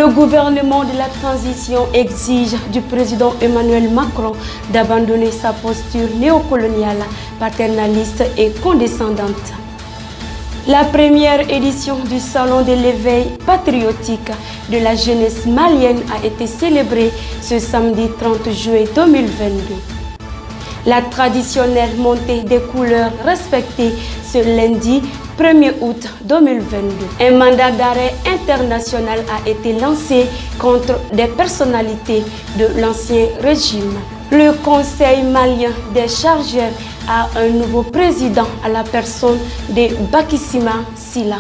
Le gouvernement de la transition exige du président Emmanuel Macron d'abandonner sa posture néocoloniale, paternaliste et condescendante. La première édition du Salon de l'éveil patriotique de la jeunesse malienne a été célébrée ce samedi 30 juillet 2022. La traditionnelle montée des couleurs respectée ce lundi 1er août 2022. Un mandat d'arrêt international a été lancé contre des personnalités de l'ancien régime. Le Conseil malien des chargeurs a un nouveau président à la personne de Bakissima Sila.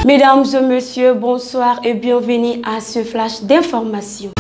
Mesdames et messieurs, bonsoir et bienvenue à ce flash d'information.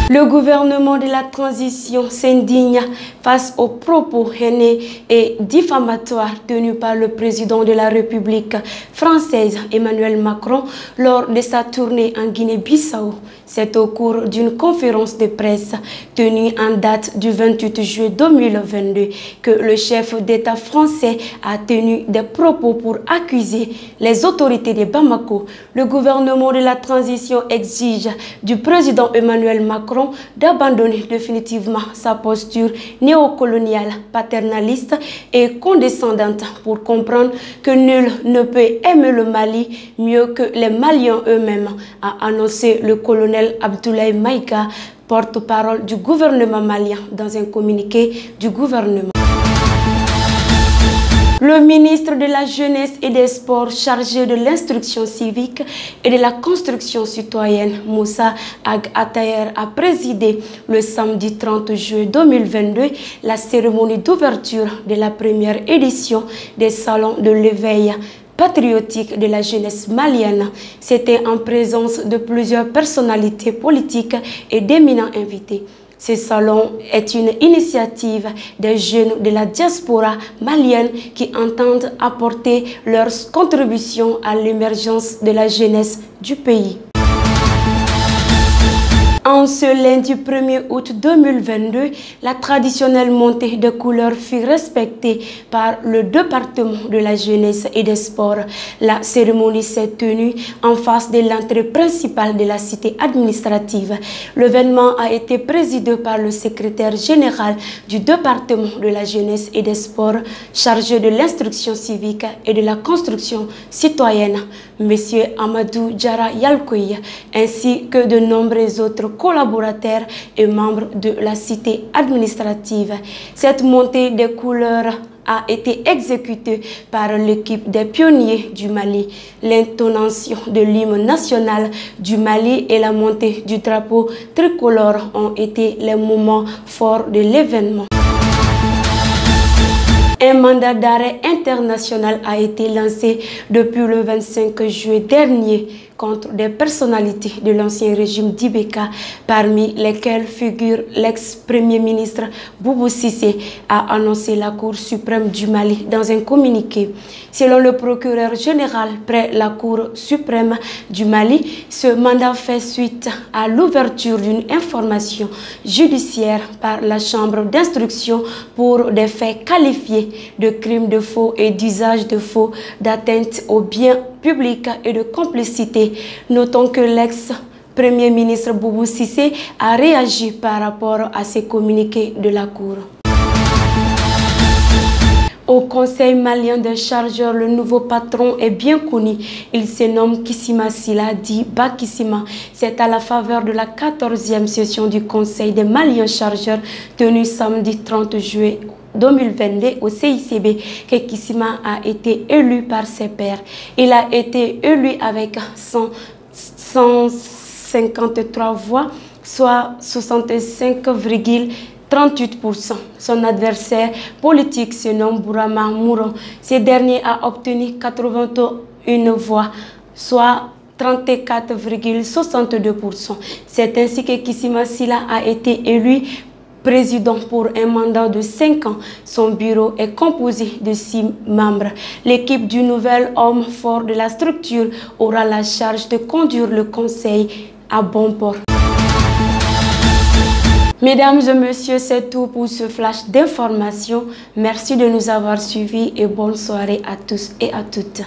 Le gouvernement de la transition s'indigne face aux propos haineux et diffamatoires tenus par le président de la République française Emmanuel Macron lors de sa tournée en Guinée-Bissau. C'est au cours d'une conférence de presse tenue en date du 28 juillet 2022 que le chef d'État français a tenu des propos pour accuser les autorités de Bamako. Le gouvernement de la transition exige du président Emmanuel Macron d'abandonner définitivement sa posture néocoloniale, paternaliste et condescendante pour comprendre que nul ne peut aimer le Mali mieux que les Maliens eux-mêmes, a annoncé le colonel Abdoulaye Maïga, porte-parole du gouvernement malien, dans un communiqué du gouvernement. Le ministre de la Jeunesse et des Sports chargé de l'instruction civique et de la construction citoyenne, Moussa Ag Attaher, a présidé le samedi 30 juillet 2022 la cérémonie d'ouverture de la première édition des Salons de l'éveil patriotique de la jeunesse malienne. C'était en présence de plusieurs personnalités politiques et d'éminents invités. Ce salon est une initiative des jeunes de la diaspora malienne qui entendent apporter leur contribution à l'émergence de la jeunesse du pays. En ce lundi 1er août 2022, la traditionnelle montée de couleurs fut respectée par le département de la jeunesse et des sports. La cérémonie s'est tenue en face de l'entrée principale de la cité administrative. L'événement a été présidé par le secrétaire général du département de la jeunesse et des sports, chargé de l'instruction civique et de la construction citoyenne, M. Amadou Diarra Yalkoy, ainsi que de nombreux autres collaborateurs et membres de la cité administrative. Cette montée des couleurs a été exécutée par l'équipe des pionniers du Mali. L'intonation de l'hymne national du Mali et la montée du drapeau tricolore ont été les moments forts de l'événement. Un mandat d'arrêt international a été lancé depuis le 25 juillet dernier contre des personnalités de l'ancien régime d'Ibeka, parmi lesquelles figure l'ex-premier ministre Boubou Cissé, a annoncé la Cour suprême du Mali dans un communiqué. Selon le procureur général près la Cour suprême du Mali, ce mandat fait suite à l'ouverture d'une information judiciaire par la chambre d'instruction pour des faits qualifiés de crimes de faux et d'usage de faux, d'atteinte aux biens publics et de complicité. Notons que l'ex-premier ministre Boubou Cissé a réagi par rapport à ces communiqués de la Cour. Au Conseil malien des chargeurs, le nouveau patron est bien connu. Il se nomme Kissima Sila, dit Bakissima. C'est à la faveur de la 14e session du Conseil des Maliens chargeurs tenue samedi 30 juillet 2022 au CICB que Kissima a été élu par ses pairs. Il a été élu avec 153 voix, soit 65,38%. Son adversaire politique se nomme Bourama Mouron. Ce dernier a obtenu 81 voix, soit 34,62%. C'est ainsi que Kissima Sila a été élu président pour un mandat de 5 ans. Son bureau est composé de 6 membres. L'équipe du nouvel homme fort de la structure aura la charge de conduire le conseil à bon port. Mesdames et messieurs, c'est tout pour ce flash d'information. Merci de nous avoir suivis et bonne soirée à tous et à toutes.